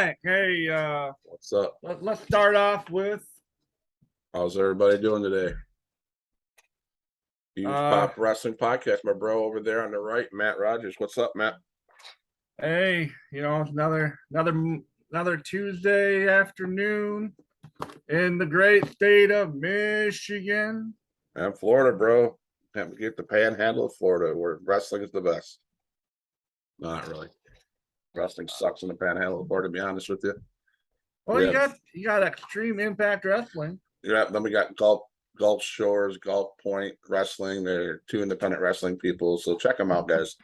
back. Hey, What's up? let's start off with How's everybody doing today? Huge Pop Wrestling Podcast, my bro over there on the right, Matt Rogers. What's up, Matt? hey, another Tuesday afternoon in the great state of Michigan. And Florida, bro. Can't get the panhandle of Florida where wrestling is the best. Not really. Wrestling sucks in the panhandle of Florida, to be honest with you. Well, you got Extreme Impact Wrestling. Yeah, then we got Gulf Shores, Gulf Point Wrestling. They're two independent wrestling people, so check them out, guys.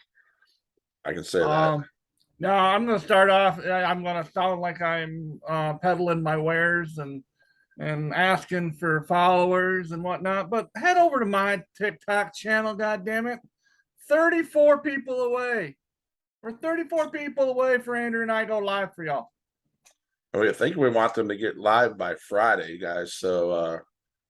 I can say that. No, I'm gonna start off. I'm gonna sound like I'm peddling my wares and asking for followers and whatnot. But head over to my TikTok channel. God damn it, 34 people away. We're 34 people away for Andrew and I go live for y'all. I think we want them to get live by Friday, guys. So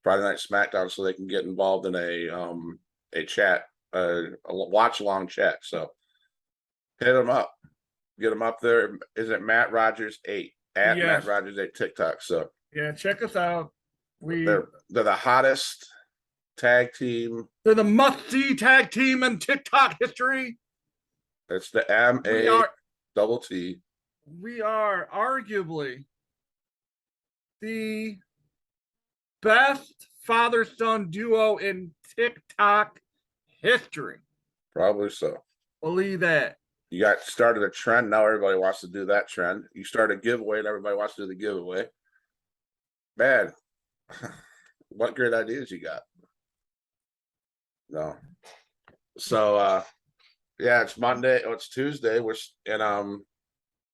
Friday Night SmackDown, so they can get involved in a chat, a watch along chat. So hit them up, get them up there. Is it Matt Rogers 8 at Yes. Matt Rogers 8 TikTok? So yeah, check us out. They're the hottest tag team. They're the must-see tag team in TikTok history. It's the MATT. We are arguably the best father-son duo in TikTok history. Probably so. Believe that. You got started a trend. Now everybody wants to do that trend. You started a giveaway and everybody wants to do the giveaway. Man, what great ideas you got. No. So yeah, it's Monday. Oh, it's Tuesday. We're going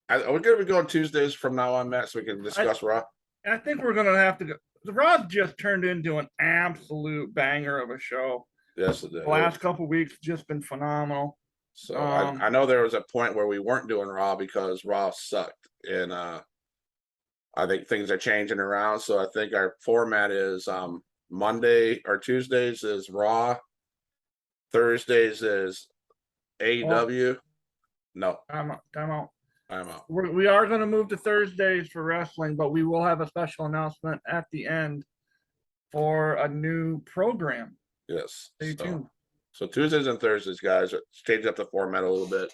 to be going Tuesdays from now on, Matt, so we can discuss Raw. I think we're going to have to go. The Raw just turned into an absolute banger of a show. Yes, it did. The last couple of weeks just been phenomenal. So I know there was a point where we weren't doing Raw because Raw sucked, and I think things are changing around. So I think our format is Monday or Tuesdays is Raw, Thursdays is AEW. No, time out. I'm out. We are going to move to Thursdays for wrestling, but we will have a special announcement at the end for a new program. Yes. Stay tuned. So Tuesdays and Thursdays, guys, it's changed up the format a little bit.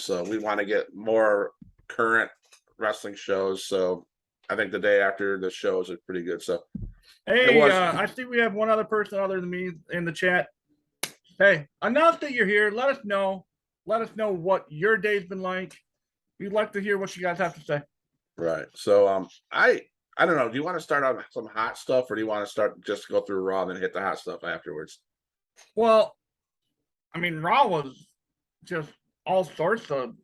So we want to get more current wrestling shows. So I think the day after the shows are pretty good. So hey, I see we have one other person other than me in the chat. Hey, announce that you're here. Let us know. Let us know what your day's been like. We'd like to hear what you guys have to say. Right. So I don't know. Do you want to start on some hot stuff, or do you want to start just go through Raw and then hit the hot stuff afterwards? Well, I mean, Raw was just all sorts of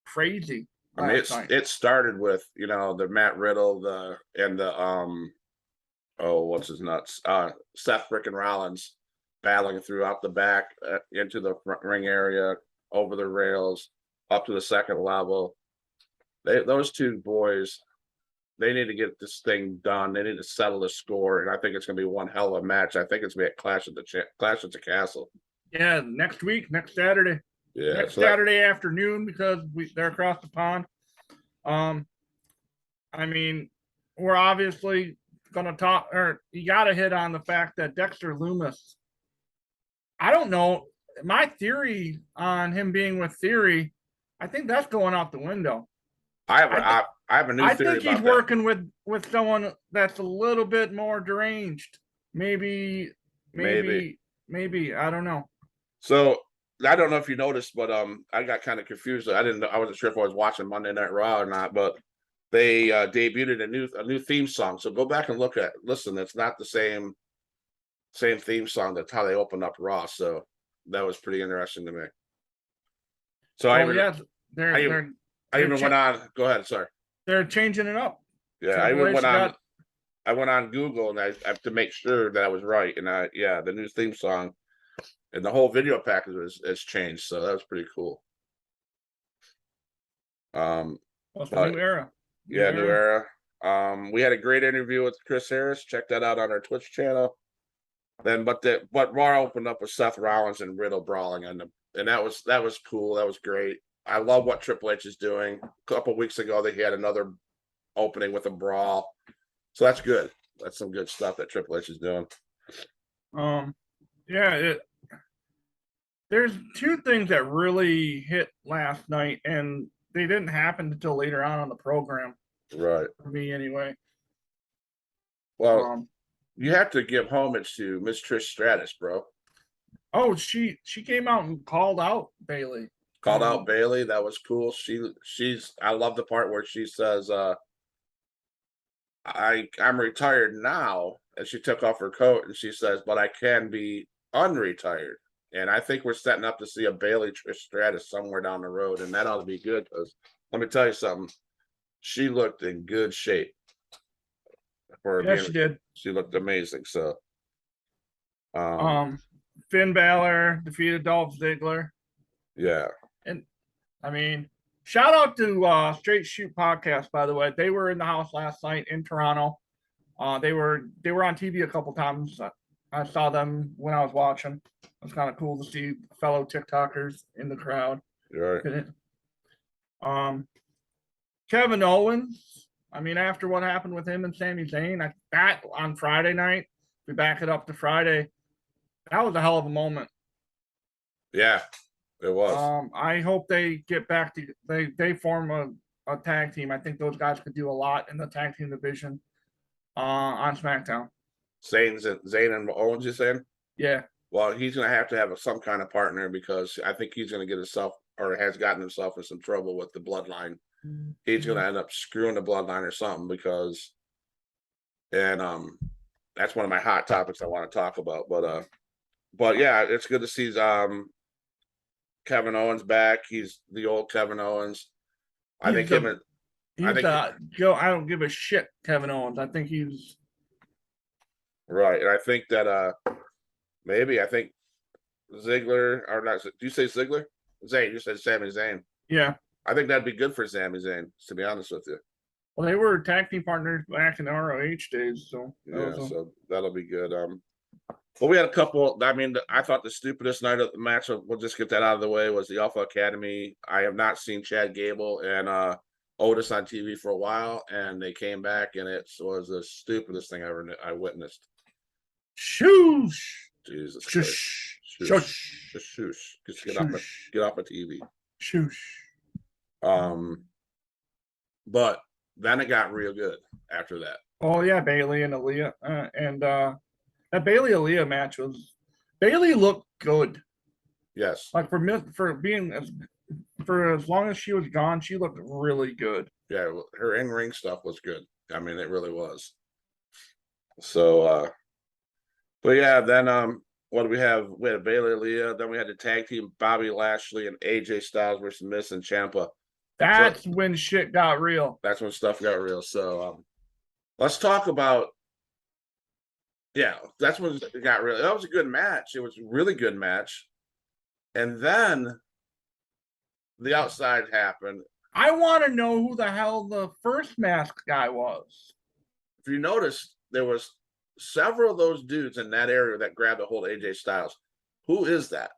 crazy. I mean, it started with, the Matt Riddle, what's his nuts? Seth frickin' Rollins battling throughout the back into the ring area, over the rails, up to the second level. Those two boys, they need to get this thing done. They need to settle the score, and I think it's going to be one hell of a match. I think it's going to be a Clash at the Castle. Yeah, next week, next Saturday. Yeah, Saturday afternoon, because they're across the pond. I mean, we're obviously going to talk, or you got to hit on the fact that Dexter Lumis, I don't know, my theory on him being with Theory, I think that's going out the window. I have a new theory. I think he's working with someone that's a little bit more deranged. Maybe. I don't know. So I don't know if you noticed, but I got kind of confused. I wasn't sure if I was watching Monday Night Raw or not, but they debuted a new theme song. So go back and listen. It's not the same theme song. That's how they opened up Raw. So that was pretty interesting to me. So I even went on. Go ahead. Sorry. They're changing it up. Yeah, I went on Google and I have to make sure that I was right. And the new theme song and the whole video package has changed. So that was pretty cool. It's a new era. New era. We had a great interview with Chris Harris. Check that out on our Twitch channel. But Raw opened up with Seth Rollins and Riddle brawling on them, and that was cool. That was great. I love what Triple H is doing. A couple weeks ago, he had another opening with a brawl, so that's good. That's some good stuff that Triple H is doing. Yeah, there's two things that really hit last night, and they didn't happen until later on the program. Right. For me, anyway. Well, you have to give homage to Miss Trish Stratus, bro. Oh, she came out and called out Bailey. Called out Bailey. That was cool. She's. I love the part where she says, I'm retired now," and she took off her coat and she says, "But I can be unretired." And I think we're setting up to see a Bailey Trish Stratus somewhere down the road, and that ought to be good because let me tell you something. She looked in good shape. She did. She looked amazing. So, Finn Balor defeated Dolph Ziggler. Yeah, and I mean, shout out to Straight Shoot Podcast, by the way. They were in the house last night in Toronto. They were on TV a couple times. I saw them when I was watching. It was kind of cool to see fellow TikTokers in the crowd. Right. Kevin Owens. I mean, after what happened with him and Sami Zayn, that on Friday night, we back it up to Friday. That was a hell of a moment. Yeah, it was. I hope they get back to they form a tag team. I think those guys could do a lot in the tag team division on SmackDown. Zayn and Owens, you saying? Yeah. Well, he's going to have some kind of partner because I think he's going to get himself or has gotten himself in some trouble with the bloodline. Mm-hmm. He's going to end up screwing the bloodline or something because, and that's one of my hot topics I want to talk about. But yeah, it's good to see Kevin Owens back. He's the old Kevin Owens. I don't give a shit, Kevin Owens. I think he's right, and I think that I think Ziggler or not? Do you say Ziggler? Zayn? You said Sami Zayn. Yeah, I think that'd be good for Sami Zayn. To be honest with you. Well, they were tag team partners back in the ROH days, so so that'll be good. Well, we had a couple. I mean, I thought the stupidest night of the match. We'll just get that out of the way. Was the Alpha Academy? I have not seen Chad Gable and Otis on TV for a while, and they came back, and it was the stupidest thing I witnessed. Shoosh! Jesus Shush! Shush! Shush! Just get off of TV. Shush! But then it got real good after that. Oh yeah, Bailey and Aaliyah, and that Bailey Aaliyah match Bailey looked good. Yes, like for as long as she was gone, she looked really good. Yeah, her in-ring stuff was good. I mean, it really was. So, but yeah, then what do we have? We had Bailey Aaliyah. Then we had the tag team Bobby Lashley and AJ Styles versus Miz and Ciampa. That's when shit got real. That's when stuff got real. So, let's talk about. Yeah, that's when it got real. That was a good match. It was a really good match. And then the outside happened. I want to know who the hell the first mask guy was. If you noticed, there was several of those dudes in that area that grabbed a hold of AJ Styles. Who is that?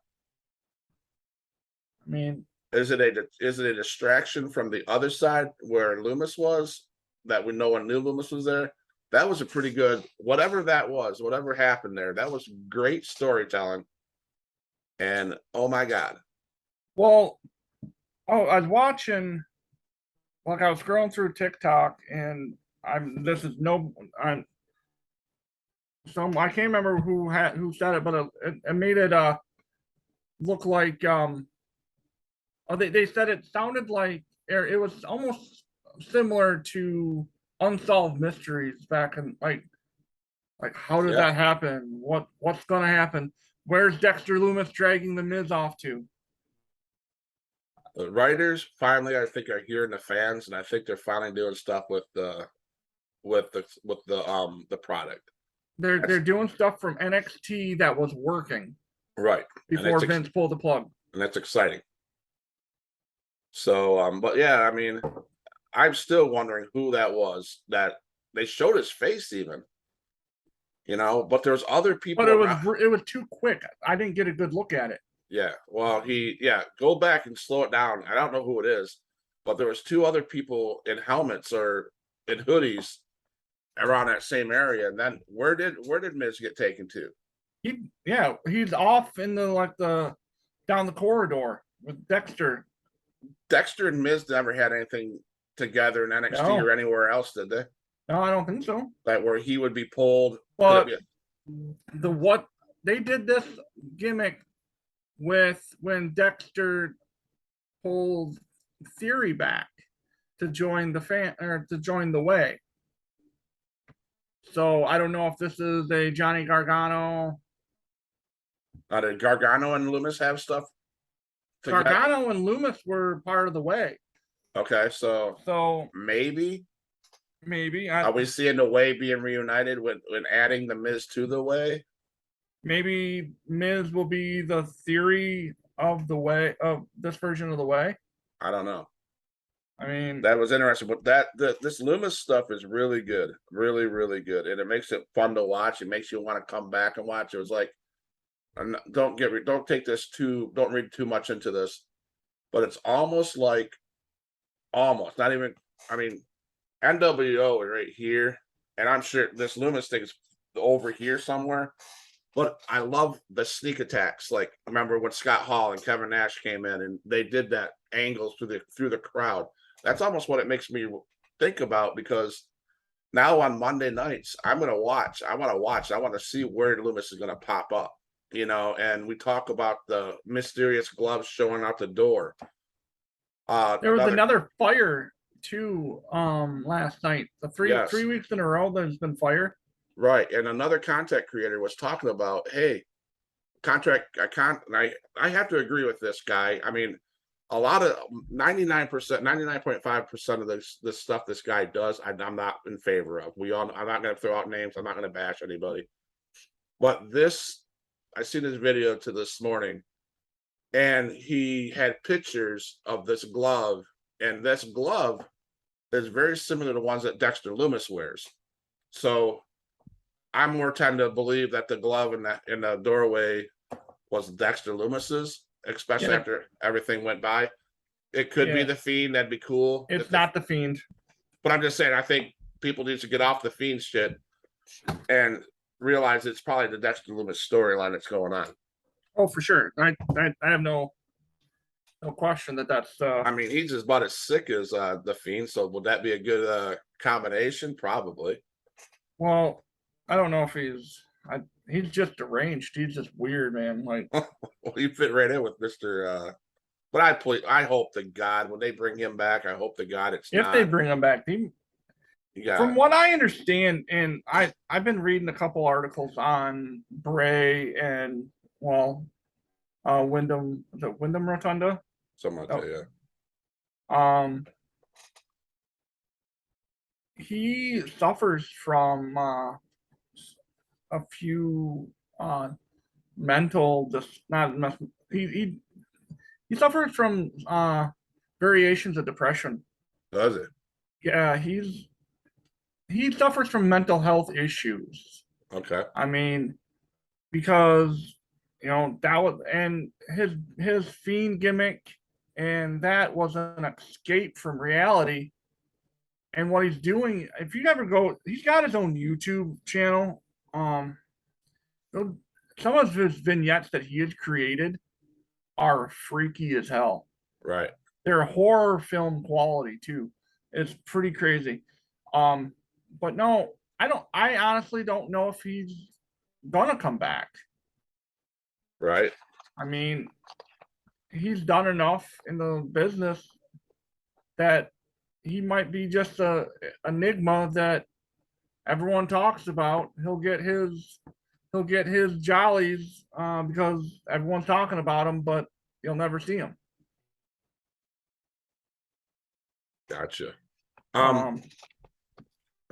I mean, is it a distraction from the other side where Loomis was that no one knew Loomis was there? That was a pretty good, whatever that was, whatever happened there. That was great storytelling. And oh my God. Well, I was watching, like I was scrolling through TikTok, and I can't remember who said it, but it made it look like they said it sounded like it was almost similar to Unsolved Mysteries back in like how did that happen? What's gonna happen? Where's Dexter Loomis dragging the Miz off to? The writers finally, I think, are hearing the fans, and I think they're finally doing stuff with the product. They're doing stuff from NXT that was working right before Vince pulled the plug, and that's exciting. So, but yeah, I mean, I'm still wondering who that was. That they showed his face, even, but there's other people. But it was too quick. I didn't get a good look at it. Yeah. Well, go back and slow it down. I don't know who it is, but there was two other people in helmets or in hoodies around that same area. And then where did Miz get taken to? He's off in the down the corridor with Dexter. Dexter and Miz never had anything together in NXT or anywhere else, did they? No, I don't think so. That where he would be pulled. But what they did this gimmick with when Dexter pulled Theory back to join the way. So I don't know if this is a Johnny Gargano. Did Gargano and Loomis have stuff together? Gargano and Loomis were part of the way. Okay, so maybe are we seeing the way being reunited when adding the Miz to the way? Maybe Miz will be the Theory of the way of this version of the way. I don't know. I mean, that was interesting, but this Loomis stuff is really good, really, really good, and it makes it fun to watch. It makes you want to come back and watch. It was like, don't read too much into this, but it's almost not even. I mean, NWO is right here, and I'm sure this Loomis thing is over here somewhere. But I love the sneak attacks. Like, remember when Scott Hall and Kevin Nash came in and they did that angles through the crowd. That's almost what it makes me think about, because now on Monday nights, I'm going to watch. I want to watch. I want to see where Loomis is going to pop up, and we talk about the mysterious gloves showing out the door. There was another fire too last night. The 3 weeks in a row there's been fire. Right. And another content creator was talking about, hey, I have to agree with this guy. I mean, a lot of 99.5% of this stuff this guy does, I'm not in favor of. I'm not going to throw out names. I'm not going to bash anybody. But I seen this video this morning, and he had pictures of this glove, and this glove is very similar to ones that Dexter Loomis wears. So I'm more tend to believe that the glove in the doorway was Dexter Loomis's, especially after everything went by. It could be the Fiend. That'd be cool. It's not the Fiend. But I'm just saying, I think people need to get off the Fiend shit and realize it's probably the Dexter Loomis storyline that's going on. Oh, for sure. I have no question that's. I mean, he's just about as sick as the Fiend. So would that be a good combination? Probably. Well, I don't know if he's just deranged. He's just weird, man. Like, well, he fit right in with Mr. But I hope to God when they bring him back, I hope to God if they bring him back. From what I understand, and I've been reading a couple articles on Bray and Wyndham Rotunda. Something like that, yeah. He suffers from a few mental he suffers from variations of depression. Does it? Yeah, he suffers from mental health issues. Okay. I mean, because that was, and his Fiend gimmick, and that was an escape from reality. And what he's doing, if you ever go, he's got his own YouTube channel. Some of his vignettes that he has created are freaky as hell. Right. They're horror film quality too. It's pretty crazy. But no, I honestly don't know if he's gonna come back. Right. I mean, he's done enough in the business that he might be just a enigma that everyone talks about. He'll get his jollies because everyone's talking about him, but you'll never see him. Gotcha. I'm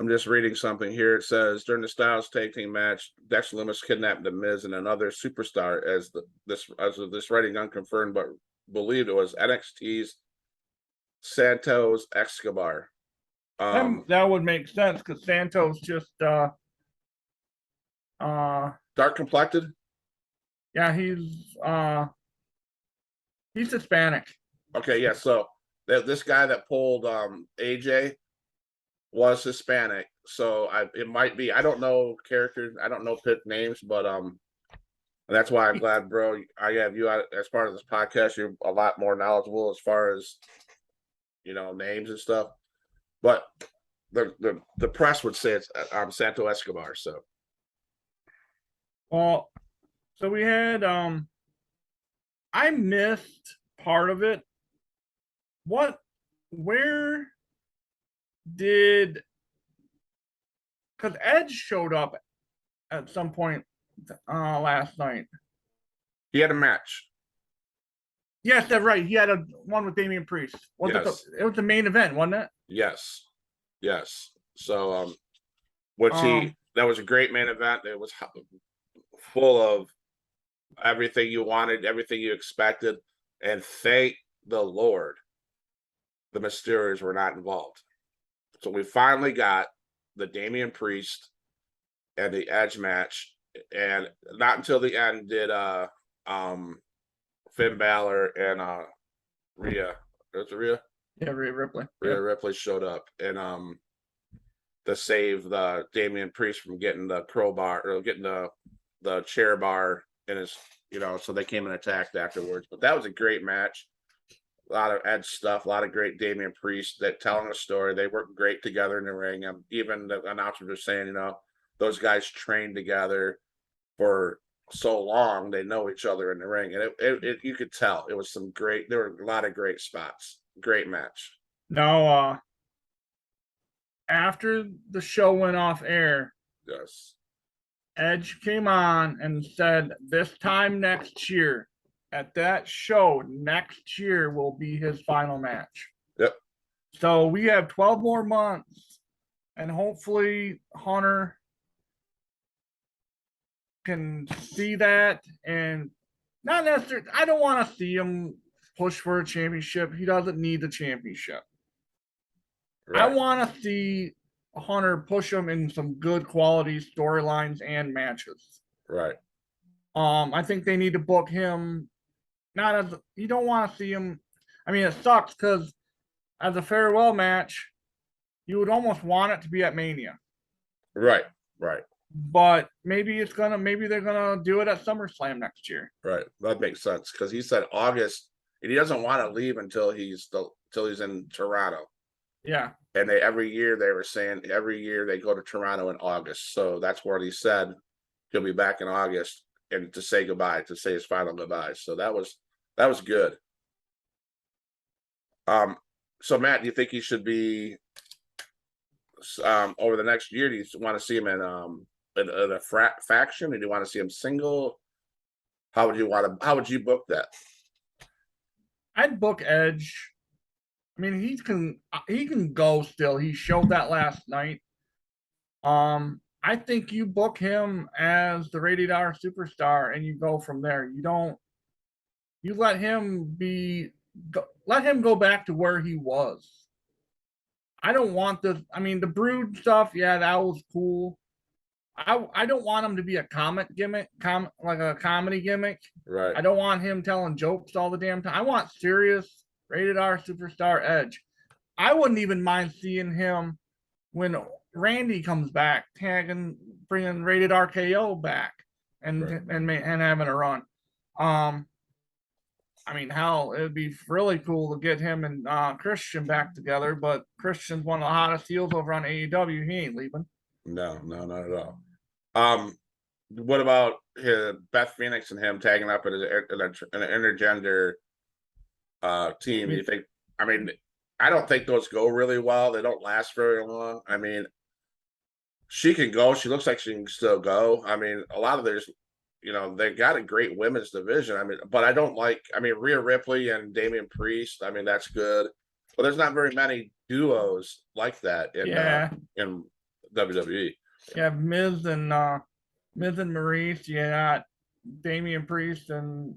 just reading something here. It says during the Styles tag team match, Dexter Loomis kidnapped the Miz and another superstar, as of this writing unconfirmed, but believed it was NXT's Santos Escobar. That would make sense because Santos just dark complected. Yeah, he's He's Hispanic. Okay, yeah. So this guy that pulled AJ was Hispanic. So it might be. I don't know characters. I don't know pit names, but that's why I'm glad, bro. I have you as part of this podcast. You're a lot more knowledgeable as far as names and stuff. But the press would say it's Santo Escobar. So Well, so we had I missed part of it. Where did, because Edge showed up at some point last night. he had a match. Yes, that's right. He had a one with Damian Priest. Yes. It was the main event, wasn't it? Yes. So that was a great main event. It was full of everything you wanted, everything you expected, and thank the Lord, the Mysterios were not involved. So we finally got the Damian Priest and the Edge match, and not until the end did Finn Balor and Rhea. Was it Rhea? Yeah, Rhea Ripley. Rhea Ripley showed up and to save the Damian Priest from getting the crowbar or getting the chair bar in his, so they came and attacked afterwards. But that was a great match. A lot of Edge stuff, a lot of great Damian Priest that telling a story. They work great together in the ring. Even the announcers were saying, those guys trained together for so long, they know each other in the ring, and it you could tell it was there were a lot of great spots. Great match. Now, after the show went off air, Yes, Edge came on and said, "This time next year, at that show next year, will be his final match." Yep. So we have 12 more months, and hopefully Hunter can see that, and not necessarily. I don't want to see him push for a championship. He doesn't need the championship. Right. I want to see Hunter push him in some good quality storylines and matches. Right. I think they need to book him. Not as you don't want to see him. I mean, it sucks because as a farewell match, you would almost want it to be at Mania. Right. But maybe they're gonna do it at SummerSlam next year. Right. That makes sense because he said August, and he doesn't want to leave until he's in Toronto. Yeah. And every year they were saying every year they go to Toronto in August. So that's what he said. He'll be back in August and to say goodbye, to say his final goodbye. So that was good. So Matt, do you think he should be over the next year? Do you want to see him in a faction, or do you want to see him single? How would you book that? I'd book Edge. I mean, he can go still. He showed that last night. I think you book him as the Rated R superstar, and you go from there. You let him go back to where he was. I don't want this. I mean, the Brood stuff, yeah, that was cool. I don't want him to be a comic gimmick, like a comedy gimmick. Right. I don't want him telling jokes all the damn time. I want serious Rated R superstar Edge. I wouldn't even mind seeing him when Randy comes back, bringing Rated RKO back, and having a run. I mean, hell, it'd be really cool to get him and Christian back together, but Christian's one of the hottest heels over on AEW. He ain't leaving. No, not at all. What about Beth Phoenix and him tagging up in an intergender team? You think? I mean, I don't think those go really well. They don't last very long. I mean, she can go. She looks like she can still go. I mean, a lot of there's, they got a great women's division. I mean, but I don't like. I mean, Rhea Ripley and Damian Priest. I mean, that's good, but there's not very many duos like that in WWE. You have Miz and Maurice. You got Damian Priest and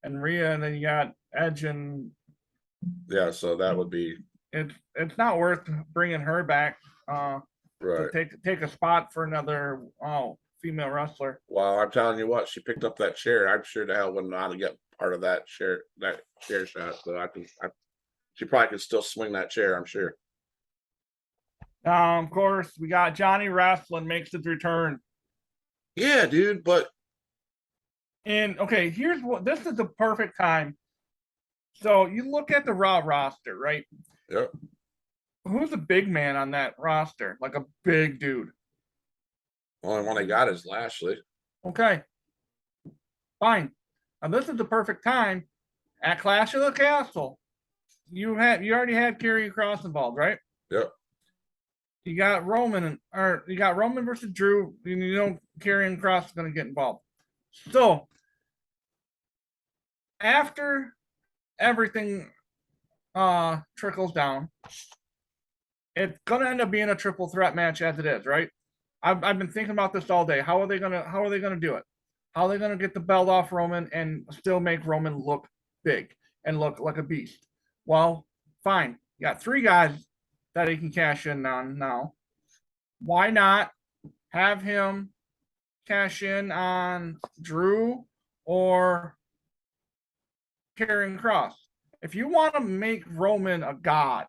Rhea, and then you got Edge and. Yeah, so that would be. It's not worth bringing her back. Right. To take a spot for another female wrestler. Well, I'm telling you what, she picked up that chair. I'm sure the hell wouldn't want to get part of that chair shot. So she probably could still swing that chair, I'm sure. Of course, we got Johnny Wrestling makes his return. Yeah, dude, but And okay, this is the perfect time. So you look at the Raw roster, right? yeah, Who's a big man on that roster? Like a big dude. only one I got is Lashley. Okay. Fine. Now this is the perfect time at Clash of the Castle. You already had Karrion Kross involved, right? Yep. You got Roman versus Drew. You know Karrion Kross is going to get involved. So after everything trickles down, it's gonna end up being a triple threat match as it is, right? I've been thinking about this all day. How are they gonna do it? How are they gonna get the belt off Roman and still make Roman look big and look like a beast? Well, fine. You got 3 guys that he can cash in on now. Why not have him cash in on Drew or Karrion Kross? If you want to make Roman a god,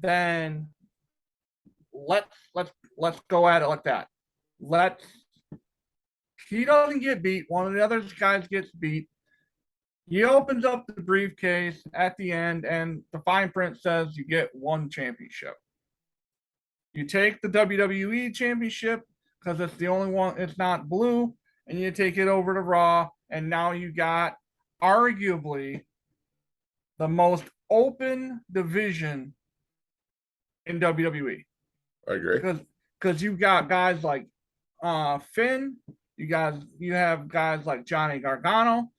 then let's go at it like that. He doesn't get beat. One of the other guys gets beat. He opens up the briefcase at the end, and the fine print says you get 1 championship. You take the WWE championship because it's the only one, it's not blue, and you take it over to Raw, and now you got arguably the most open division in WWE. I agree. Because you've got guys like Finn, you have guys like Johnny Gargano,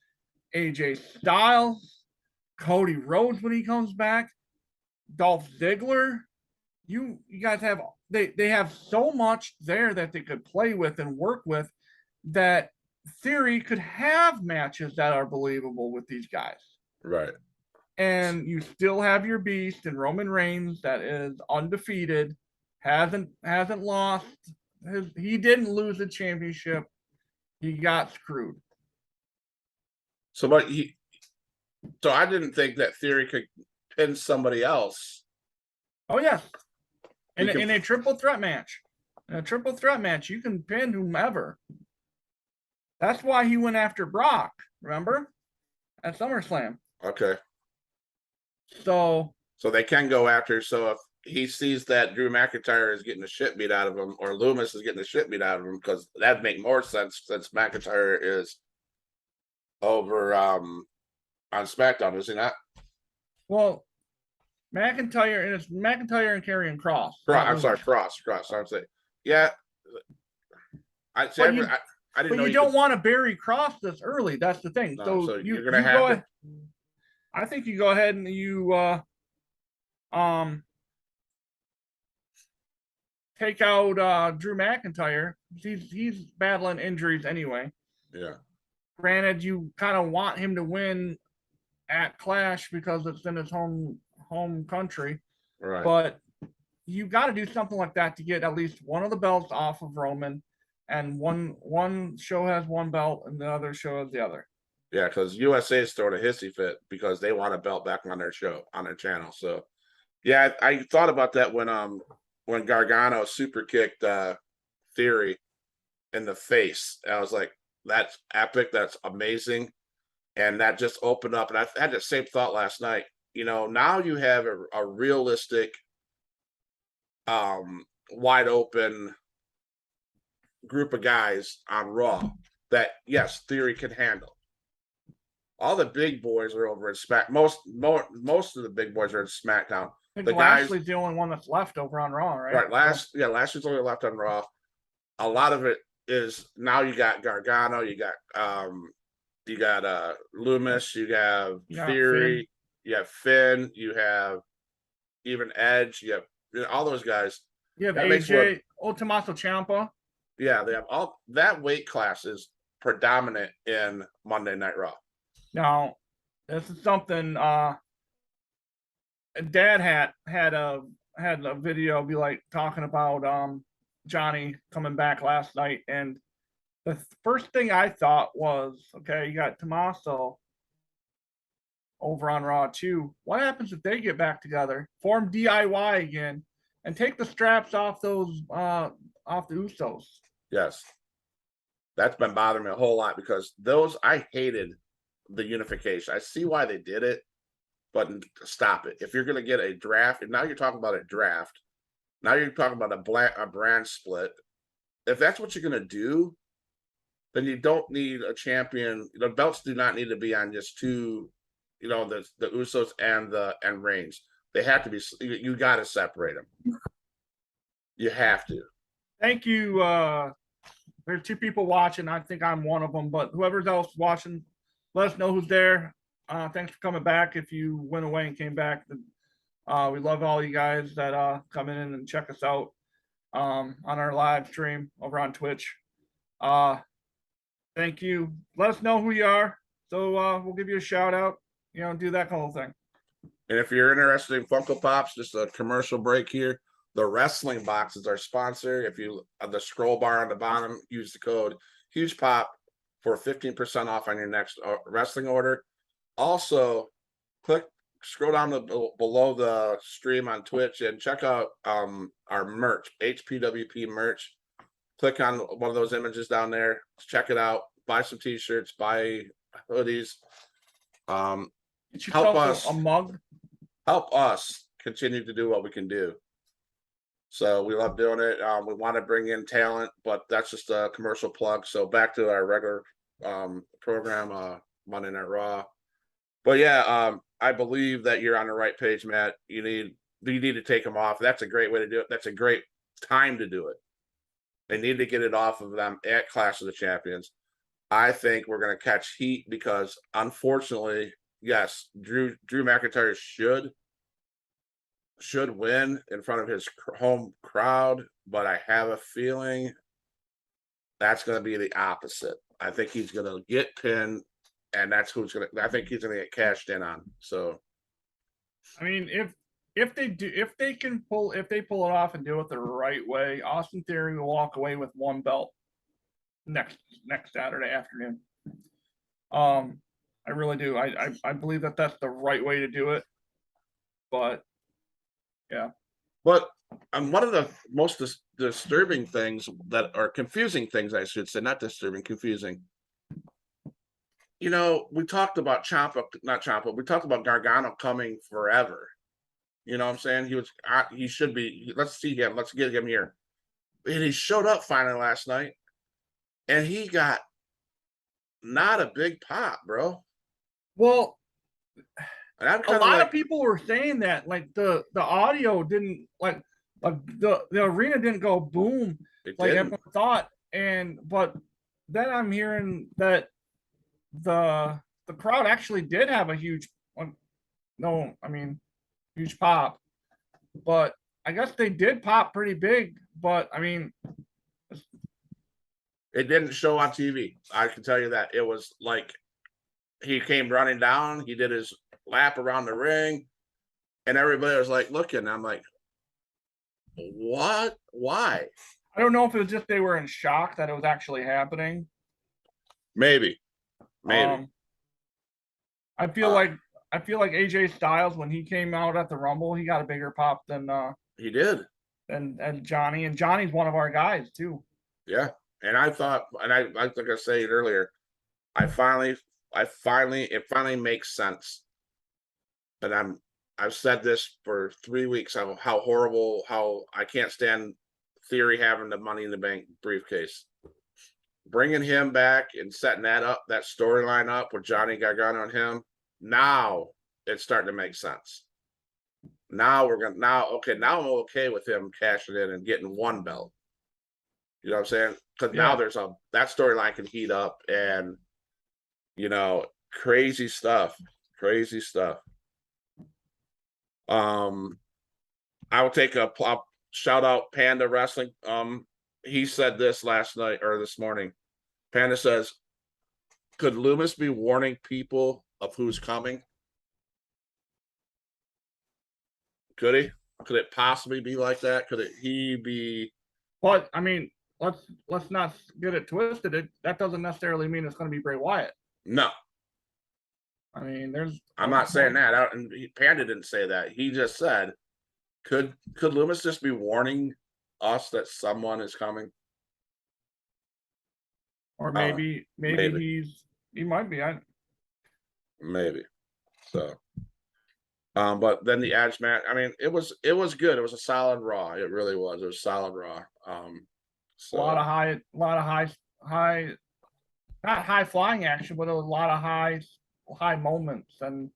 AJ Styles, Cody Rhodes when he comes back, Dolph Ziggler. You guys have they have so much there that they could play with and work with, that Theory could have matches that are believable with these guys. Right. And you still have your beast in Roman Reigns that is undefeated, hasn't lost. He didn't lose the championship. He got screwed. So I didn't think that Theory could pin somebody else. Oh yes, in a triple threat match. In a triple threat match, you can pin whomever. That's why he went after Brock. Remember, at SummerSlam. Okay. So they can go after. So if he sees that Drew McIntyre is getting the shit beat out of him, or Loomis is getting the shit beat out of him, because that'd make more sense since McIntyre is over on SmackDown, is he not? Well, McIntyre and Karrion Kross. I'm sorry, Cross. I'm saying, yeah. I didn't know you don't want to bury Cross this early. That's the thing. No, so you're gonna have to. I think you go ahead and you take out Drew McIntyre. He's battling injuries anyway. Yeah. Granted, you kind of want him to win at Clash because it's in his home country. Right. But you got to do something like that to get at least one of the belts off of Roman, and one show has one belt and the other show has the other. Yeah, because USA is throwing a hissy fit because they want a belt back on their show, on their channel. So, yeah, I thought about that when Gargano super kicked Theory in the face. I was like, that's epic. That's amazing. And that just opened up. And I had the same thought last night. You know, now you have a realistic, wide open group of guys on Raw that, yes, Theory can handle. All the big boys are over in most of the big boys are in SmackDown. I think the Lashley's the only one that's left over on Raw, right? Right. Lashley's only left on Raw. A lot of it is now you got Gargano, you got Loomis, you have Theory, you have Finn, you have even Edge, you have all those guys. You have AJ, Tommaso Ciampa. Yeah, they have all that weight class is predominant in Monday Night Raw. Now, this is something Dad had a video be like talking about Johnny coming back last night, and the first thing I thought was, okay, you got Tommaso over on Raw too. What happens if they get back together, form DIY again, and take the straps off those off the Usos? Yes. That's been bothering me a whole lot because those, I hated the unification. I see why they did it, but stop it. If you're going to get a draft, and now you're talking about a draft, now you're talking about a brand split. If that's what you're going to do, then you don't need a champion. The belts do not need to be on just two, the Usos and Reigns. They have to be. You got to separate them. You have to. Thank you. There's 2 people watching. I think I'm one of them, but whoever's else watching, let us know who's there. Thanks for coming back. If you went away and came back, we love all you guys that come in and check us out on our live stream over on Twitch. Thank you. Let us know who you are, so we'll give you a shout out. Do that whole thing. And if you're interested in Funko Pops, just a commercial break here. The Wrestling Box is our sponsor. If you the scroll bar on the bottom, use the code Hpwp for 15% off on your next wrestling order. Also, scroll down below the stream on Twitch and check out our merch, Hpwp merch. Click on one of those images down there. Check it out. Buy some t-shirts. Buy hoodies. Help us a mug. Help us continue to do what we can do. So we love doing it. We want to bring in talent, but that's just a commercial plug. So back to our regular program, Monday Night Raw. But yeah, I believe that you're on the right page, Matt. You need to take them off. That's a great way to do it. That's a great time to do it. They need to get it off of them at Clash of the Champions. I think we're going to catch heat because, unfortunately, yes, Drew McIntyre should win in front of his home crowd, but I have a feeling that's going to be the opposite. I think he's going to get pinned, and that's who's going to. I think he's going to get cashed in on. So, I mean, if they pull it off and do it the right way, Austin Theory will walk away with 1 belt next Saturday afternoon. I really do. I believe that that's the right way to do it. But yeah. But one of the most disturbing things that are confusing things, I should say, not disturbing, confusing. We talked about not Ciampa. We talked about Gargano coming forever. You know what I'm saying? He should be. Let's see him. Let's get him here. And he showed up finally last night, and he got not a big pop, bro. Well, a lot of people were saying that the audio didn't the arena didn't go boom everyone thought, but then I'm hearing that the crowd actually did have a huge huge pop, but I guess they did pop pretty big, but I mean it didn't show on TV. I can tell you that. It was like he came running down, he did his lap around the ring, and everybody was like looking. I'm like, what? Why? I don't know if it was just they were in shock that it was actually happening. Maybe. I feel like AJ Styles, when he came out at the Rumble, he got a bigger pop than he did. And Johnny, and Johnny's one of our guys too. Yeah. And I thought, and I like I said earlier, it finally makes sense. And I've said this for 3 weeks, how horrible, how I can't stand Theory having the Money in the Bank briefcase. Bringing him back and setting that storyline up with Johnny Gargano and him, now it's starting to make sense. Now I'm okay with him cashing in and getting 1 belt. You know what I'm saying? Because now that storyline can heat up, and crazy stuff. I will take I'll shout out Panda Wrestling. He said this last night or this morning. Panda says, could Loomis be warning people of who's coming? Could he? Could it possibly be like that? Could he be But I mean, let's not get it twisted. That doesn't necessarily mean it's going to be Bray Wyatt. No, I mean, I'm not saying that. And Panda didn't say that. He just said, could Loomis just be warning us that someone is coming? or Maybe. he might be. Maybe. So, but then the Edge match. I mean, it was good. It was a solid Raw. It really was. It was solid Raw. A lot of high, not high flying action, but a lot of high moments, and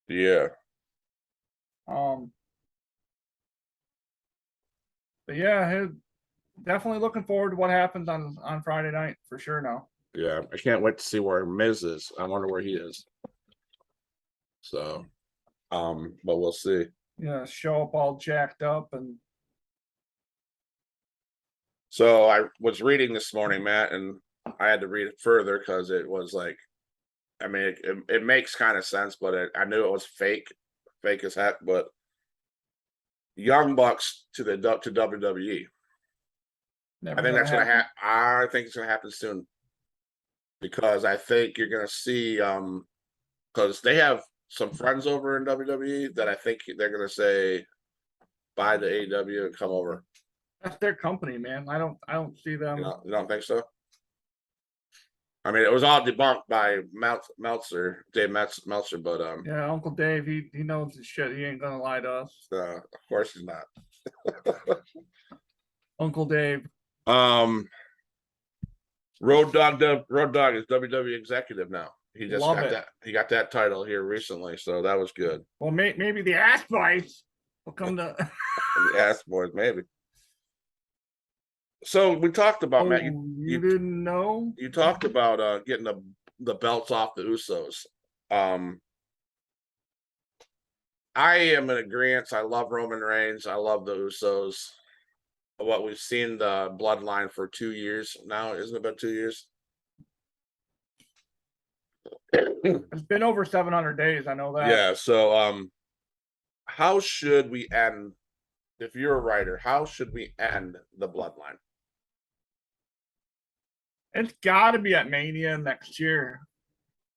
yeah. But yeah, definitely looking forward to what happens on Friday night for sure now. Yeah, I can't wait to see where Miz is. I wonder where he is. So, but we'll see. Yeah, show up all jacked up and. So I was reading this morning, Matt, and I had to read it further because it was like, I mean, it makes kind of sense, but I knew it was fake as heck. But Young Bucks to WWE. I think that's gonna happen. I think it's gonna happen soon because I think you're gonna see because they have some friends over in WWE that I think they're gonna say bye to AEW and come over. That's their company, man. I don't see them. You don't think so? I mean, it was all debunked by Meltzer, Dave Meltzer, but yeah, Uncle Dave, he knows his shit. He ain't gonna lie to us. Of course he's not. Uncle Dave. Road Dog is WWE executive now. He just Love got it. that. He got that title here recently, so that was good. Well, maybe the ass bites will come to the ass boys, maybe. So we talked about Matt. You didn't know? You talked about getting the belts off the Usos. I am in agreement. I love Roman Reigns. I love the Usos. What we've seen the bloodline for 2 years now, isn't it been 2 years? It's been over 700 days. I know that. Yeah. So, how should we end? If you're a writer, how should we end the bloodline? It's got to be at Mania next year,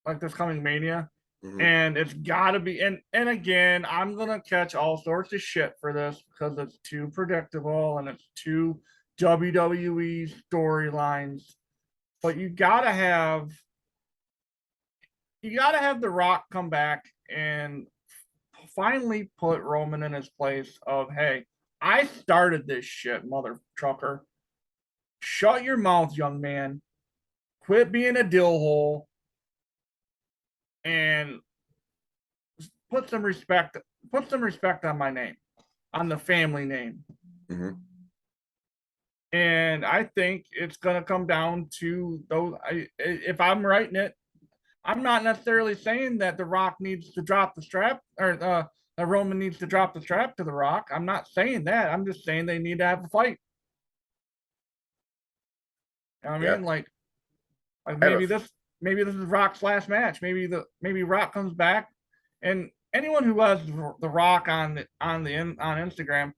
like this coming Mania. Mm-hmm. And it's got to be, and again, I'm going to catch all sorts of shit for this because it's too predictable and it's too WWE storylines. But you got to have The Rock come back and finally put Roman in his place of, hey, I started this shit, mother trucker. Shut your mouth, young man. Quit being a dill hole. And put some respect on my name, on the family name. Mm-hmm. And I think it's going to come down to those. If I'm writing it, I'm not necessarily saying that The Rock needs to drop the strap or that Roman needs to drop the strap to The Rock. I'm not saying that. I'm just saying they need to have a fight. You know what I mean? Like maybe this is Rock's last match. Maybe Rock comes back, and anyone who has The Rock on Instagram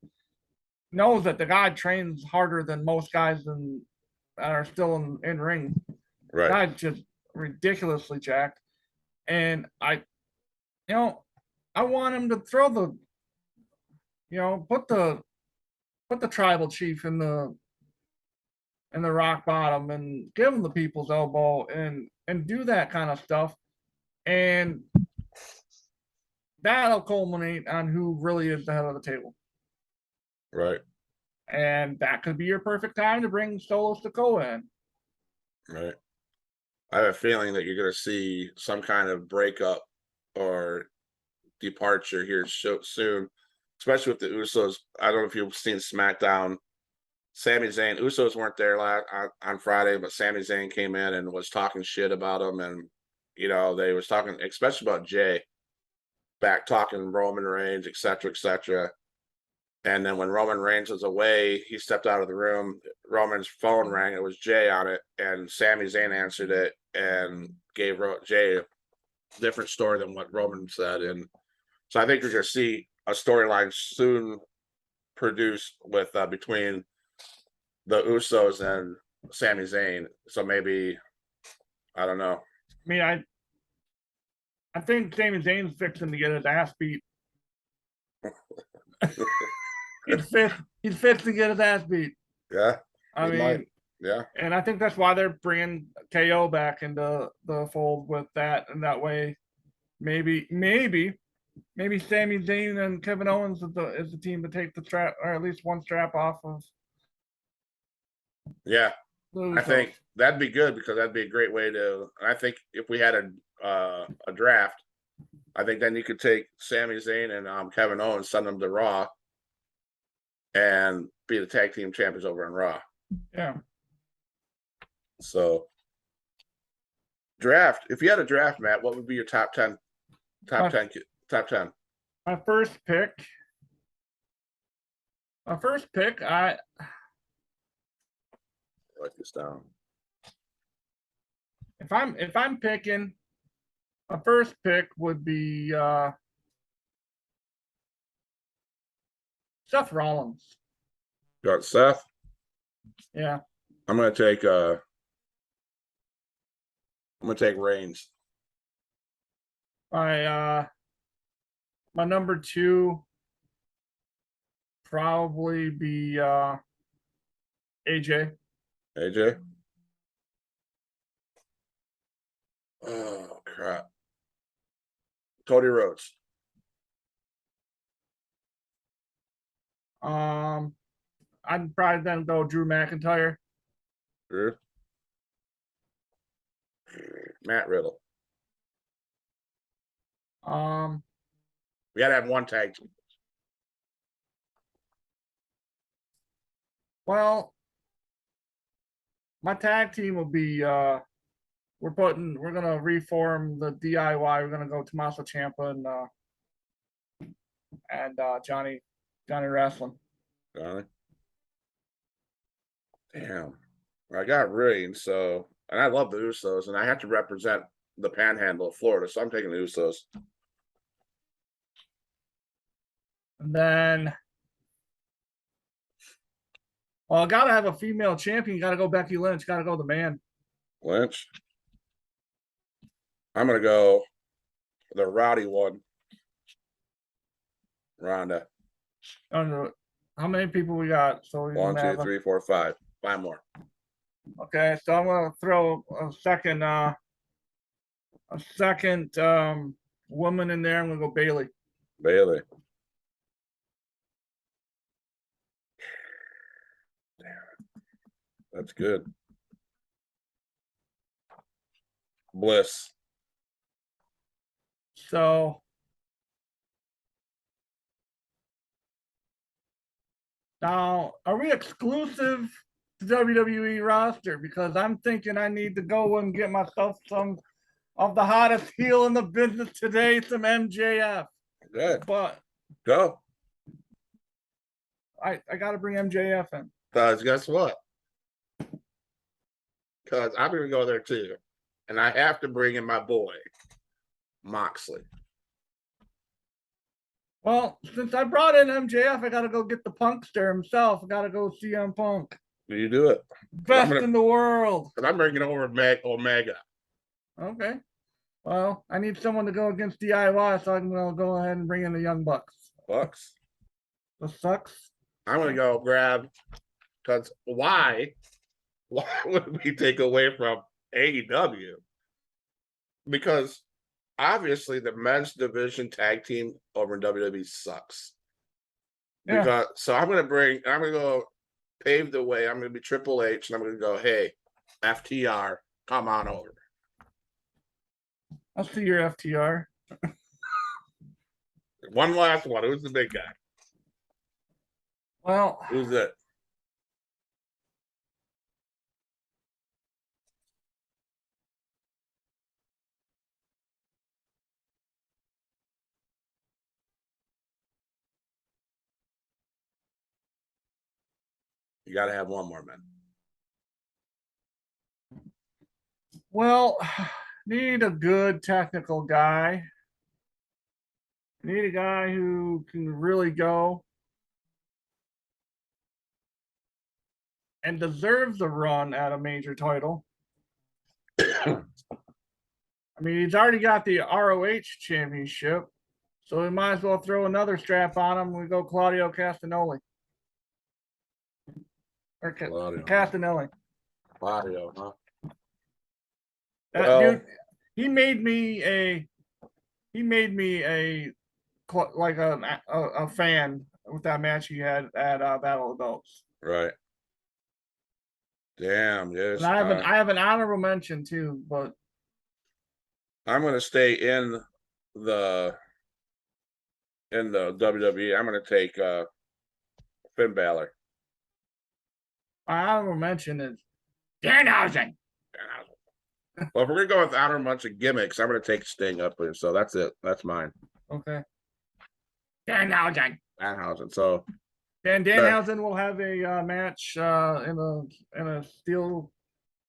knows that the guy trains harder than most guys that are still in ring. Right, the guy's just ridiculously jacked, and I want him to throw put the tribal chief in the rock bottom and give him the people's elbow and do that kind of stuff. And that'll culminate on who really is the head of the table. Right. And that could be your perfect time to bring Solo Sikoa in. Right. I have a feeling that you're going to see some kind of breakup or departure here soon, especially with the Usos. I don't know if you've seen SmackDown. Sami Zayn, Usos weren't there on Friday, but Sami Zayn came in and was talking shit about him. And, they was talking, especially about Jay, back talking Roman Reigns, et cetera. And then when Roman Reigns was away, he stepped out of the room. Roman's phone rang. It was Jay on it. And Sami Zayn answered it and gave Jay a different story than what Roman said. And so I think you're going to see a storyline soon produced with between the Usos and Sami Zayn. So maybe I don't know. I mean, I think Sami Zayn's fixing to get his ass beat. He's fixing to get his ass beat. Yeah, I he mean, might. Yeah, and I think that's why they're bringing KO back into the fold with that, and that way, maybe Sami Zayn and Kevin Owens is the team to take the strap, or at least one strap off of. yeah. The I Usos. think that'd be good because that'd be a great way to. I think if we had a draft, I think then you could take Sami Zayn and Kevin Owens, send them to Raw, and be the tag team champions over on Raw. Yeah. So draft. If you had a draft, Matt, what would be your top 10? Top 10. My first pick. I Write this down. if I'm picking, my first pick would be Seth Rollins. Got Seth. Yeah. I'm gonna take Reigns. My number 2 probably be AJ. AJ. Oh crap. Cody Rhodes. I'd probably then go Drew McIntyre. Drew. Matt Riddle. We gotta have one tag team. Well, my tag team will be we're gonna reform the DIY. We're gonna go Tommaso Ciampa and Johnny Wrestling. Johnny. Damn. I got Reigns, so and I love the Usos, and I have to represent the Panhandle of Florida, so I'm taking the Usos. And then, well, I gotta have a female champion. You gotta go Becky Lynch. Gotta go the man. Lynch. I'm gonna go the rowdy one. Ronda. I don't know how many people we got. So we 1, 2, have 3, 4, 5. 5 more. Okay, so I'm gonna throw a second woman in there. I'm gonna go Bailey. Bailey. That's good. Bliss. So now, are we exclusive to WWE roster? Because I'm thinking I need to go and get myself some of the hottest heel in the business today, some MJF. Good. But Go. I got to bring MJF in. Because guess what? Because I'm going to go there too. And I have to bring in my boy, Moxley. Well, since I brought in MJF, I got to go get the Punkster himself. I got to go CM Punk. You do it. Best in the world. And I'm bringing over Omega. Okay. Well, I need someone to go against DIY, so I'm going to go ahead and bring in the Young Bucks. Bucks. The Sucks. I'm going to go grab, because why would we take away from AEW? Because obviously the men's division tag team over in WWE sucks. Yeah. So I'm going to go pave the way. I'm going to be Triple H, and I'm going to go, hey, FTR, come on over. I'll see your FTR. One last one. Who's the big guy? Well, Who's it? You got to have one more, man. well, need a good technical guy. Need a guy who can really go. and deserves a run at a major title. I mean, he's already got the ROH championship, so we might as well throw another strap on him. We go Claudio Castagnoli. Or Claudio, Castagnoli. Claudio, huh? That Well, dude, he made me a like a fan with that match he had at Battle of the Belts. right. Damn, yes. And I have an honorable mention too, but I'm gonna stay in the WWE. I'm gonna take Finn Balor. my honorable mention is Danhausen. Well, if we're gonna go with honorable mention gimmicks, I'm gonna take Sting up there. So that's it. That's mine. Okay. Danhausen. Danhausen. So And Danhausen will have a match in a steel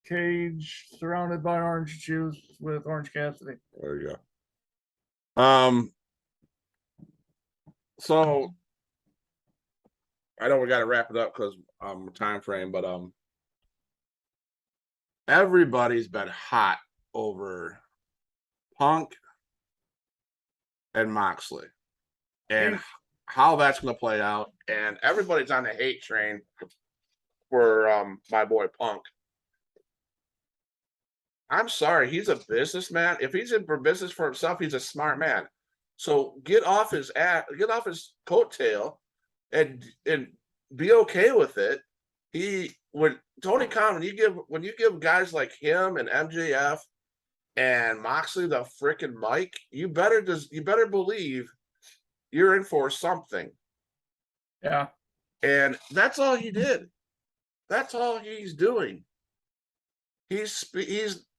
cage surrounded by orange juice with Orange Cassidy. there you go. So I know we got to wrap it up because time frame, but everybody's been hot over Punk and Moxley and how that's going to play out, and everybody's on the hate train for my boy Punk. I'm sorry, he's a businessman. If he's in for business for himself, he's a smart man. So get off his coattail, and be okay with it. When you give guys like him and MJF and Moxley the freaking mic, you better believe you're in for something. Yeah. And that's all he did. That's all he's doing. He's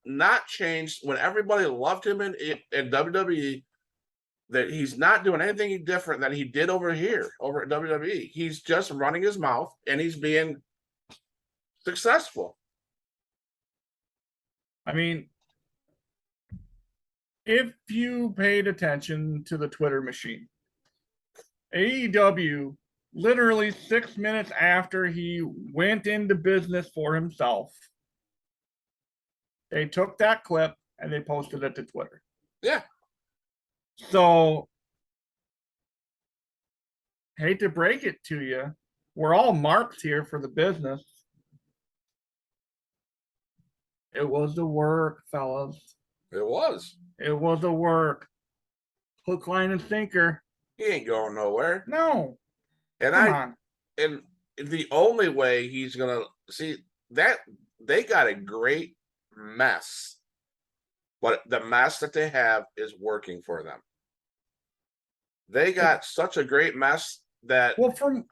not changed when everybody loved him in WWE. That he's not doing anything different than he did over here, over at WWE. He's just running his mouth and he's being successful. I mean, if you paid attention to the Twitter machine, AEW, literally 6 minutes after he went into business for himself, they took that clip and they posted it to Twitter. Yeah. So, hate to break it to you, we're all marks here for the business. It was the work, fellas. It was. It was the work. Hook, line, and sinker. He ain't going nowhere. No. And Come on. And the only way he's gonna see that they got a great mess, but the mess that they have is working for them. They got such a great mess that from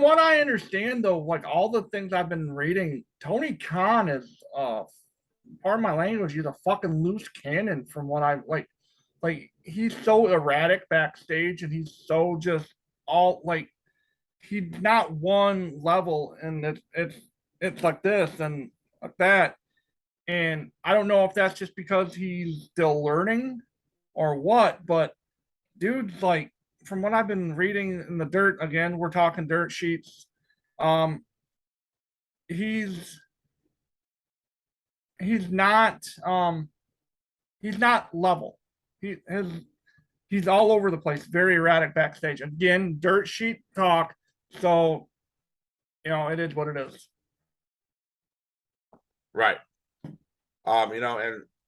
what I understand, though, like all the things I've been reading, Tony Khan is pardon my language, he's a fucking loose cannon from what I like he's so erratic backstage and he's so just all like he's not one level, and it's like this and like that. And I don't know if that's just because he's still learning or what, but dude's like, from what I've been reading in the dirt, again, we're talking dirt sheets. He's not level. He's all over the place, very erratic backstage. Again, dirt sheet talk. So, it is what it is. right. And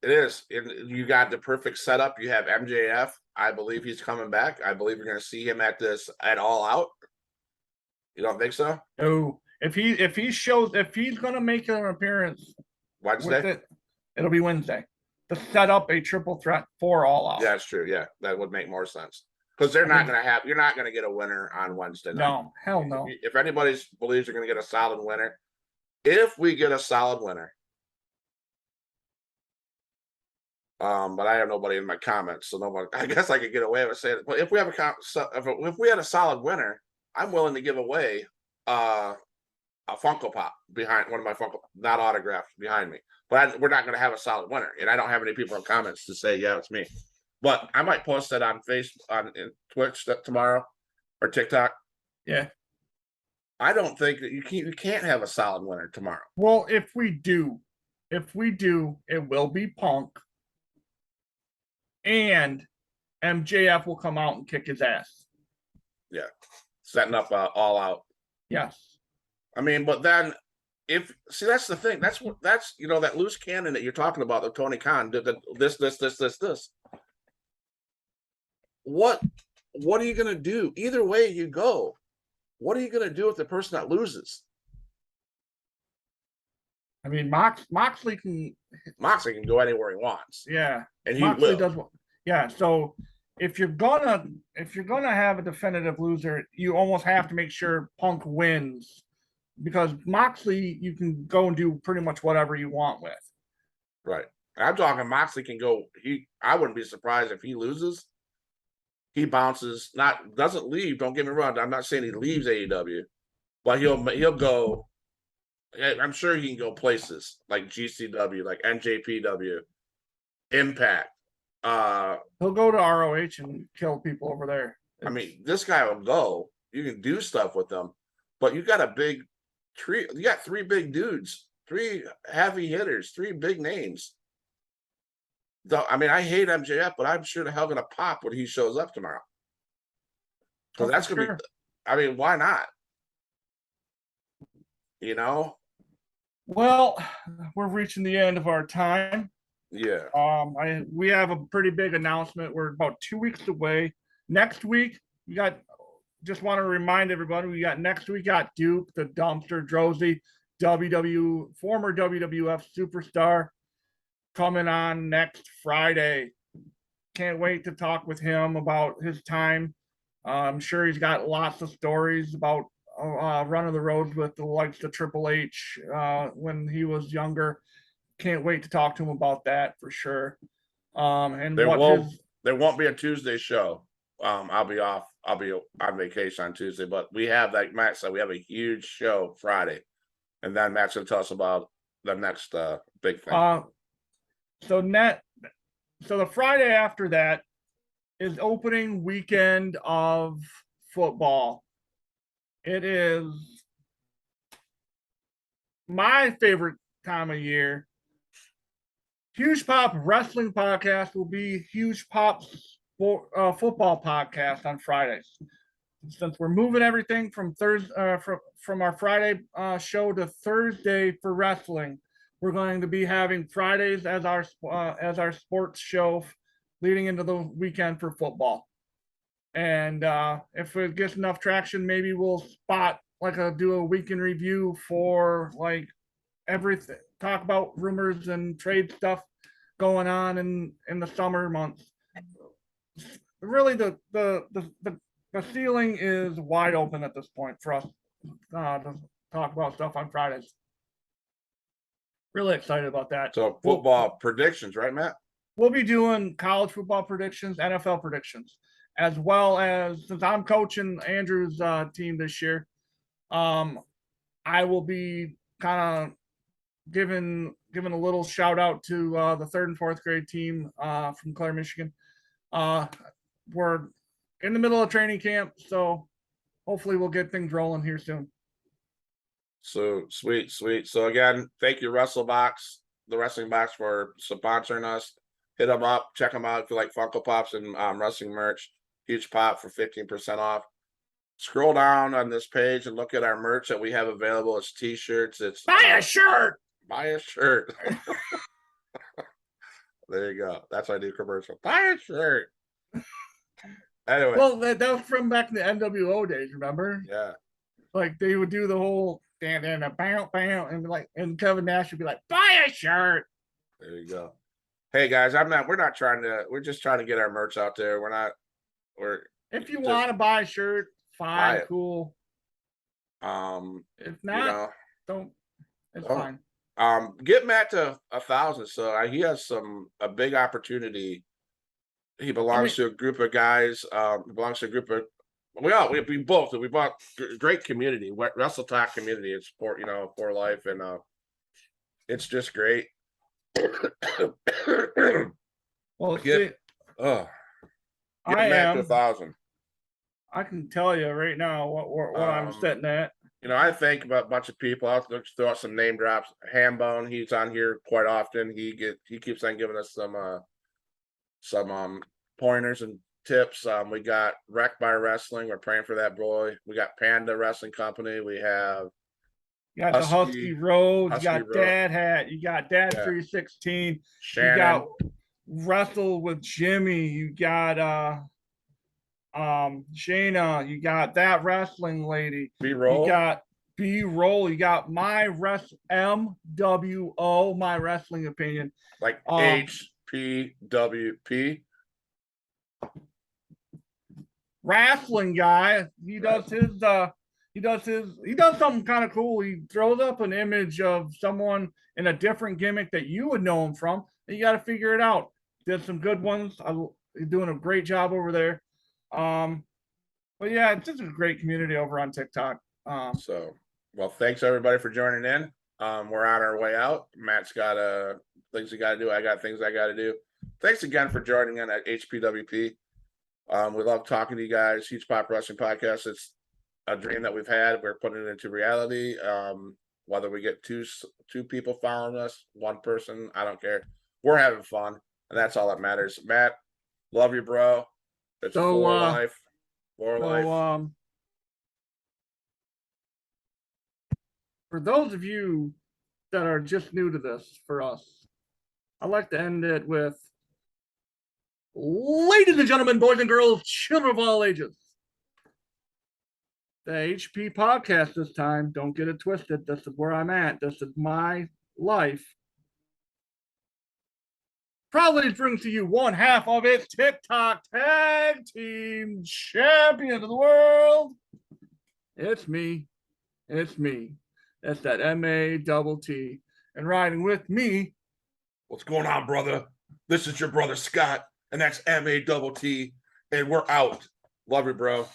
it is. You got the perfect setup. You have MJF. I believe he's coming back. I believe you're going to see him at All Out. You don't think so? Oh, if he's going to make an appearance Wednesday, it'll be Wednesday to set up a triple threat for All Out. Yeah, that's true. Yeah, that would make more sense because you're not going to get a winner on Wednesday night. No, hell no. If anybody believes you're going to get a solid winner, if we get a solid winner, but I have nobody in my comments, so nobody. I guess I could get away with saying, but if we had a solid winner, I'm willing to give away a Funko Pop behind one of my Funko, not autographed, behind me. But we're not going to have a solid winner, and I don't have any people in comments to say, yeah, it's me. But I might post that on Facebook, on Twitch tomorrow, or TikTok. Yeah. I don't think that you can't have a solid winner tomorrow. Well, if we do, it will be Punk, and MJF will come out and kick his ass. Yeah, setting up all out. Yes. I mean, but then that's the thing. That's that loose cannon that you're talking about. The Tony Khan did this. What are you gonna do? Either way you go, what are you gonna do with the person that loses? I mean, Moxley can go anywhere he wants. Yeah, and he Moxley will. does. Yeah, so if you're gonna have a definitive loser, you almost have to make sure Punk wins, because Moxley you can go and do pretty much whatever you want with. Right. I'm talking Moxley can go. I wouldn't be surprised if he loses. He bounces, doesn't leave. Don't get me wrong. I'm not saying he leaves AEW, but he'll go. I'm sure he can go places like GCW, like NJPW, Impact. He'll go to ROH and kill people over there. I mean, this guy will go. You can do stuff with them, but you got a big tree. You got 3 big dudes, 3 heavy hitters, 3 big names. I mean, I hate MJF, but I'm sure the hell gonna pop when he shows up tomorrow. So that's gonna be. I mean, why not? You know. Well, we're reaching the end of our time. Yeah. We have a pretty big announcement. We're about 2 weeks away. Next week, just want to remind everybody, next week got Duke, the Dumpster Drozy, former WWF superstar, coming on next Friday. Can't wait to talk with him about his time. I'm sure he's got lots of stories about running the roads with the likes of Triple H when he was younger. Can't wait to talk to him about that for sure. And there won't be a Tuesday show. I'll be off. I'll be on vacation on Tuesday, but we have, like Matt said, we have a huge show Friday, and then Matt's gonna tell us about the next big thing. So the Friday after that is opening weekend of football. It is my favorite time of year. Hpwp Wrestling Podcast will be Hpwp's football podcast on Fridays. Since we're moving everything from Thursday from our Friday show to Thursday for wrestling, we're going to be having Fridays as our sports show leading into the weekend for football. And if it gets enough traction, maybe we'll do a weekend review for like everything. Talk about rumors and trade stuff going on in the summer months. Really, the ceiling is wide open at this point for us to talk about stuff on Fridays. Really excited about that. So football predictions, right, Matt? We'll be doing college football predictions, NFL predictions, as well as, since I'm coaching Andrew's team this year, I will be kind of giving a little shout out to the 3rd and 4th grade team from Clare, Michigan. We're in the middle of training camp, so hopefully we'll get things rolling here soon. So sweet. So again, thank you, WrestleBox, the Wrestling Box, for sponsoring us. Hit them up, check them out if you like Funko Pops and wrestling merch. Hpwp for 15% off. Scroll down on this page and look at our merch that we have available. It's t-shirts. It's buy a shirt. Buy a shirt. There you go. That's why I do commercial. Buy a shirt. Anyway. Well, that was from back in the NWO days, remember? Yeah. Like they would do the whole and a bam, and Kevin Nash would be like, buy a shirt. There you go. Hey guys, we're just trying to get our merch out there. If you want to buy a shirt, fine, cool. If not, don't. It's fine. Get Matt to 1,000. So he has a big opportunity. He belongs to a group of guys. We bought great community, Wrestle Talk community and support, for life, and it's just great. Well, get Matt to 1,000. I can tell you right now what I'm sitting at. I think about a bunch of people. I'll throw out some name drops. Hambone, he's on here quite often. He keeps on giving us some pointers and tips. We got Wrecked by Wrestling. We're praying for that boy. We got Panda Wrestling Company. We have You got the Husky Road. You got Dad Hat. You got Dad 316. Shannon. You got Wrestle with Jimmy. You got Shayna. You got That Wrestling Lady. B-Roll. You got B-Roll. You got MWO, My Wrestling Opinion. Like HPWP. Wrestling guy. He does something kind of cool. He throws up an image of someone in a different gimmick that you would know him from. And you got to figure it out. Did some good ones. He's doing a great job over there. But yeah, it's just a great community over on TikTok. Well, thanks everybody for joining in. We're on our way out. Matt's got things he got to do. I got things I got to do. Thanks again for joining in at HPWP. We love talking to you guys. Hpwp Wrestling Podcast. It's a dream that we've had. We're putting it into reality. Whether we get two people following us, one person, I don't care. We're having fun, and that's all that matters. Matt, love you, bro. It's for life. For life. For those of you that are just new to this, for us, I like to end it with, ladies and gentlemen, boys and girls, children of all ages. The HP podcast this time, don't get it twisted. This is where I'm at. This is my life. Proudly brings to you one half of its TikTok Tag Team Champion of the World. It's me. It's me. That's that MATT. And riding with me. What's going on, brother? This is your brother Scott, and that's MATT. And we're out. Love you, bro.